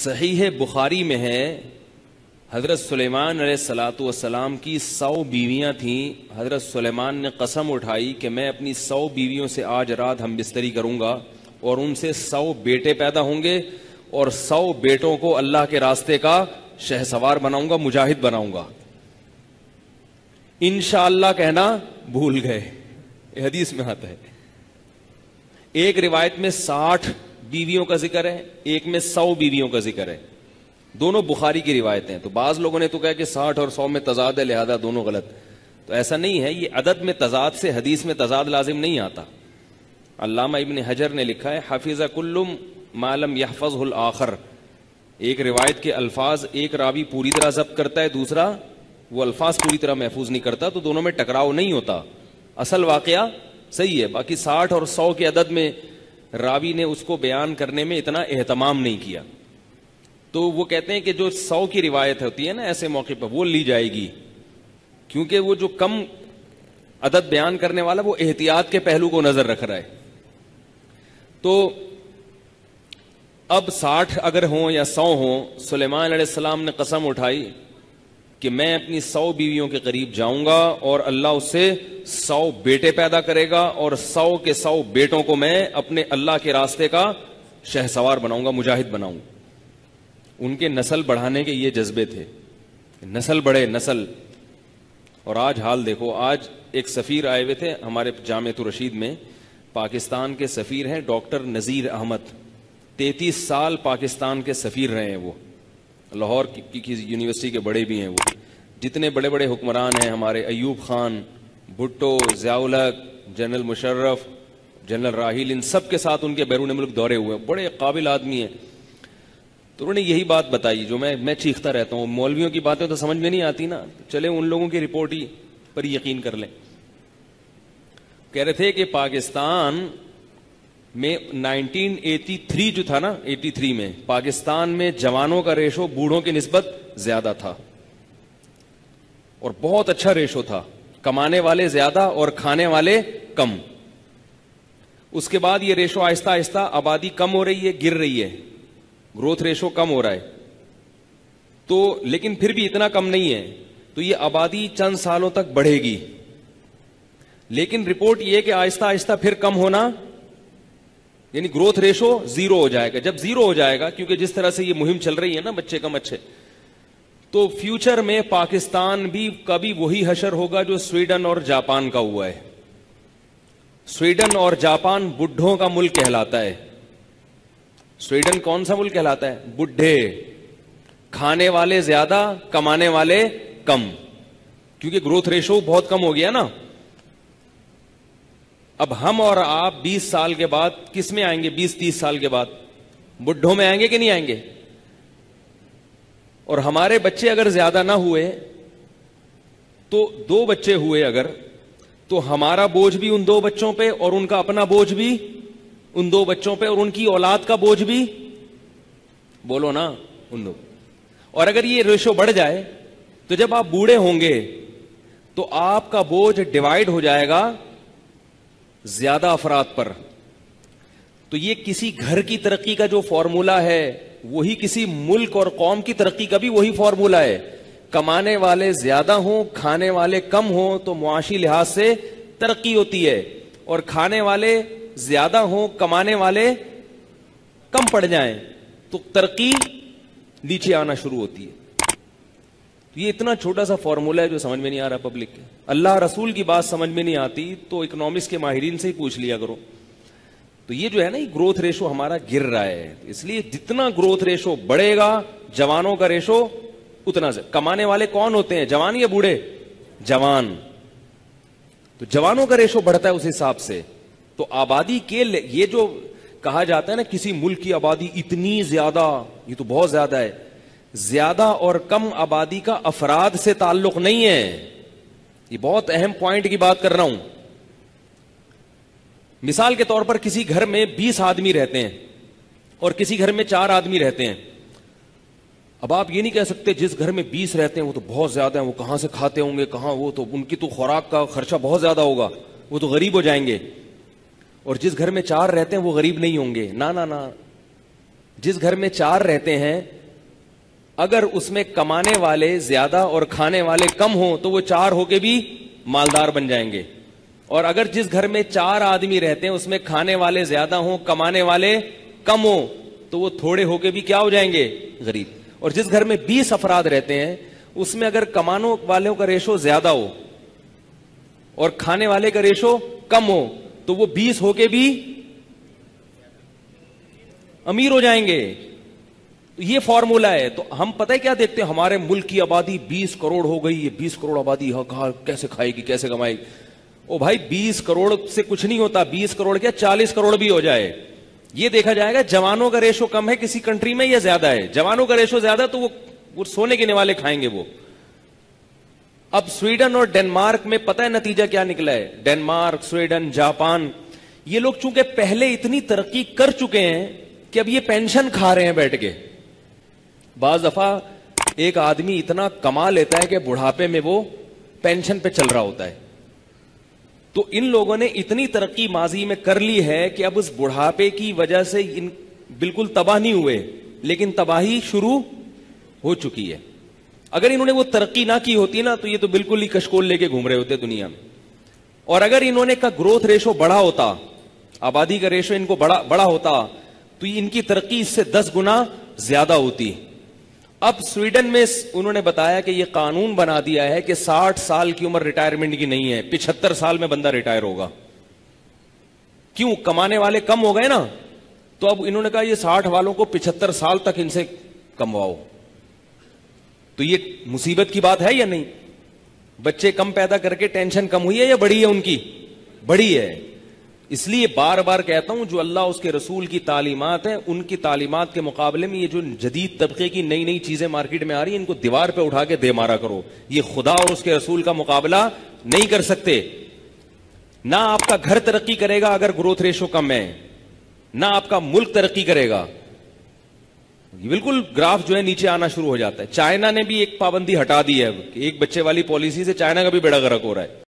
صحیح بخاری میں ہے حضرت سلیمان علیہ الصلاۃ والسلام کی 100 بیویاں تھیں. حضرت سلیمان نے قسم اٹھائی کہ میں اپنی 100 بیویوں سے آج رات ہم بستری کروں گا اور ان سے 100 بیٹے پیدا ہوں گے اور 100 بیٹوں کو اللہ کے راستے کا شہسوار بناؤں گا, مجاہد بناؤں گا. انشاءاللہ کہنا بھول گئے. حدیث میں آتا ہے. ایک روایت میں 60 بیویوں کا ذکر ہے, ایک میں 100 بیویوں کا ذکر ہے. دونوں بخاری کی روایتیں. تو بعض لوگوں نے تو کہا کہ 60 اور 100 میں تضاد ہے لہذا دونوں غلط. تو ایسا نہیں ہے. یہ عدد میں تضاد سے حدیث میں تضاد لازم نہیں آتا. علامہ ابن حجر نے لکھا ہے حفظ کل ما لم يحفظه الآخر. ایک روایت کے الفاظ ایک راوی پوری طرح ضبط کرتا ہے, دوسرا وہ الفاظ پوری طرح محفوظ نہیں کرتا, تو دونوں میں ٹکراؤ نہیں ہوتا. اصل واقعہ صحیح ہے. باقی 60 اور 100 کے عدد میں راوی نے اس کو بیان کرنے میں اتنا اہتمام نہیں کیا. تو وہ کہتے ہیں کہ جو 100 کی روایت ہوتی ہے نا ایسے موقع پر وہ لی جائے گی, کیونکہ وہ جو کم عدد بیان کرنے والا وہ احتیاط کے پہلو کو نظر رکھ رہا ہے. تو اب 60 اگر ہوں یا 100 ہوں, سلیمان علیہ السلام نے قسم اٹھائی کہ میں اپنی 100 بیویوں کے قریب جاؤں گا اور اللہ اس سے 100 بیٹے پیدا کرے گا اور 100 کے 100 بیٹوں کو میں اپنے اللہ کے راستے کا شہسوار بناؤں گا, مجاہد بناؤں. ان کے نسل بڑھانے کے یہ جذبے تھے, نسل بڑھے نسل. اور آج حال دیکھو, آج ایک سفیر آئے ہوئے تھے ہمارے جامعۃ الرشید میں, پاکستان کے سفیر ہیں ڈاکٹر نذیر احمد. 33 سال پاکستان کے سفیر رہے ہیں. وہ لاہور کی یونیورسٹی کے بڑے بھی ہیں. وہ جتنے بڑے بڑے حکمران ہیں ہمارے, ایوب خان, بھٹو, ضیاء الحق, جنرل مشرف, جنرل راحیل, ان سب کے ساتھ ان کے بیرون ملک دورے ہوئے. بڑے قابل آدمی ہیں. تو انہوں نے یہی بات بتائی جو میں چیختا رہتا ہوں, مولویوں کی باتیں تو سمجھ میں نہیں آتی نا, چلے ان لوگوں کی رپورٹ ہی پر یقین کر لیں. کہہ رہے تھے کہ پاکستان میں 1983 جو تھا نا, 83 میں پاکستان میں جوانوں کا ریشو بوڑھوں کی نسبت زیادہ تھا اور بہت اچھا ریشو تھا. کمانے والے زیادہ اور کھانے والے کم. اس کے بعد یہ ریشو آہستہ آہستہ آبادی کم ہو رہی ہے, گر رہی ہے, گروتھ ریشو کم ہو رہا ہے. تو لیکن پھر بھی اتنا کم نہیں ہے. تو یہ آبادی چند سالوں تک بڑھے گی, لیکن رپورٹ یہ کہ آہستہ آہستہ پھر کم ہونا, یعنی گروتھ ریشو زیرو ہو جائے گا. جب زیرو ہو جائے گا, کیونکہ جس طرح سے یہ مہم چل رہی ہے نا بچے کم اچھے, تو فیوچر میں پاکستان بھی کبھی وہی حشر ہوگا جو سویڈن اور جاپان کا ہوا ہے. سویڈن اور جاپان بڈھوں کا ملک کہلاتا ہے. سویڈن کون سا ملک کہلاتا ہے؟ بڈھے, کھانے والے زیادہ, کمانے والے کم, کیونکہ گروتھ ریشو بہت کم ہو گیا نا. اب ہم اور آپ 20 سال کے بعد کس میں آئیں گے؟ 20-30 سال کے بعد بڈھوں میں آئیں گے کہ نہیں آئیں گے؟ اور ہمارے بچے اگر زیادہ نہ ہوئے تو 2 بچے ہوئے اگر, تو ہمارا بوجھ بھی ان 2 بچوں پہ اور ان کا اپنا بوجھ بھی ان 2 بچوں پہ اور ان کی اولاد کا بوجھ بھی, بولو نا, ان 2. اور اگر یہ ریشو بڑھ جائے تو جب آپ بوڑھے ہوں گے تو آپ کا بوجھ ڈیوائیڈ ہو جائے گا زیادہ افراد پر. تو یہ کسی گھر کی ترقی کا جو فارمولا ہے وہی کسی ملک اور قوم کی ترقی کا بھی وہی فارمولا ہے. کمانے والے زیادہ ہوں, کھانے والے کم ہوں تو معاشی لحاظ سے ترقی ہوتی ہے, اور کھانے والے زیادہ ہوں, کمانے والے کم پڑ جائیں تو ترقی نیچے آنا شروع ہوتی ہے. یہ اتنا چھوٹا سا فارمولا ہے جو سمجھ میں نہیں آ رہا پبلک کے. اللہ رسول کی بات سمجھ میں نہیں آتی تو اکنامکس کے ماہرین سے ہی پوچھ لیا کرو. تو یہ جو ہے نا, یہ گروتھ ریشو ہمارا گر رہا ہے. اس لیے جتنا گروتھ ریشو بڑھے گا, جوانوں کا ریشو اتنا سے. کمانے والے کون ہوتے ہیں, جوان یا بوڑھے؟ جوان. تو جوانوں کا ریشو بڑھتا ہے اس حساب سے. تو آبادی کے یہ جو کہا جاتا ہے نا کسی ملک کی آبادی اتنی زیادہ, یہ تو بہت زیادہ ہے. زیادہ اور کم آبادی کا افراد سے تعلق نہیں ہے. یہ بہت اہم پوائنٹ کی بات کر رہا ہوں. مثال کے طور پر کسی گھر میں 20 آدمی رہتے ہیں اور کسی گھر میں 4 آدمی رہتے ہیں. اب آپ یہ نہیں کہہ سکتے جس گھر میں 20 رہتے ہیں وہ تو بہت زیادہ ہیں, وہ کہاں سے کھاتے ہوں گے, کہاں, وہ تو ان کی تو خوراک کا خرچہ بہت زیادہ ہوگا, وہ تو غریب ہو جائیں گے. اور جس گھر میں 4 رہتے ہیں وہ غریب نہیں ہوں گے. نہ, جس گھر میں 4 رہتے ہیں اگر اس میں کمانے والے زیادہ اور کھانے والے کم ہوں تو وہ 4 ہو کے بھی مالدار بن جائیں گے, اور اگر جس گھر میں 4 آدمی رہتے ہیں اس میں کھانے والے زیادہ ہوں کمانے والے کم ہوں تو وہ تھوڑے ہو کے بھی کیا ہو جائیں گے, غریب. اور جس گھر میں 20 افراد رہتے ہیں اس میں اگر کمانے والوں کا ریشو زیادہ ہو اور کھانے والے کا ریشو کم ہو تو وہ 20 ہو کے بھی امیر ہو جائیں گے. یہ فارمولا ہے. تو ہم پتہ ہے کیا دیکھتے ہیں, ہمارے ملک کی آبادی 20 کروڑ ہو گئی, یہ 20 کروڑ آبادی کیسے کھائے گی, کیسے کمائے گی. او بھائی 20 کروڑ سے کچھ نہیں ہوتا, 20 کروڑ کیا 40 کروڑ بھی ہو جائے, یہ دیکھا جائے گا جوانوں کا ریشو کم ہے کسی کنٹری میں یا زیادہ ہے. جوانوں کا ریشو زیادہ تو وہ سونے کے نوالے کھائیں گے وہ. اب سویڈن اور ڈنمارک میں پتہ ہے نتیجہ کیا نکلا ہے. ڈنمارک, سویڈن, جاپان, یہ لوگ چونکہ پہلے اتنی ترقی کر چکے ہیں کہ اب یہ پینشن کھا رہے ہیں بیٹھ کے. بعض دفعہ ایک آدمی اتنا کما لیتا ہے کہ بڑھاپے میں وہ پینشن پہ چل رہا ہوتا ہے. تو ان لوگوں نے اتنی ترقی ماضی میں کر لی ہے کہ اب اس بڑھاپے کی وجہ سے ان بالکل تباہ نہیں ہوئے, لیکن تباہی شروع ہو چکی ہے. اگر انہوں نے وہ ترقی نہ کی ہوتی نا تو یہ تو بالکل ہی کشکول لے کے گھوم رہے ہوتے دنیا میں. اور اگر انہوں نے کا گروتھ ریشو بڑا ہوتا, آبادی کا ریشو ان کو بڑا ہوتا تو ان کی ترقی اس سے 10 گنا زیادہ ہوتی. اب سویڈن میں انہوں نے بتایا کہ یہ قانون بنا دیا ہے کہ 60 سال کی عمر ریٹائرمنٹ کی نہیں ہے, 75 سال میں بندہ ریٹائر ہوگا. کیوں؟ کمانے والے کم ہو گئے نا, تو اب انہوں نے کہا یہ 60 والوں کو 75 سال تک ان سے کمواؤ. تو یہ مصیبت کی بات ہے یا نہیں؟ بچے کم پیدا کر کے ٹینشن کم ہوئی ہے یا بڑی ہے ان کی؟ بڑی ہے. اس لیے بار بار کہتا ہوں جو اللہ اس کے رسول کی تعلیمات ہیں ان کی تعلیمات کے مقابلے میں یہ جو جدید طبقے کی نئی نئی چیزیں مارکیٹ میں آ رہی ہیں ان کو دیوار پہ اٹھا کے دے مارا کرو. یہ خدا اور اس کے رسول کا مقابلہ نہیں کر سکتے. نہ آپ کا گھر ترقی کرے گا اگر گروتھ ریشو کم ہے, نہ آپ کا ملک ترقی کرے گا. بالکل گراف جو ہے نیچے آنا شروع ہو جاتا ہے. چائنا نے بھی ایک پابندی ہٹا دی ہے, ایک بچے والی پالیسی سے چائنا کا بھی بیڑا غرق ہو رہا ہے.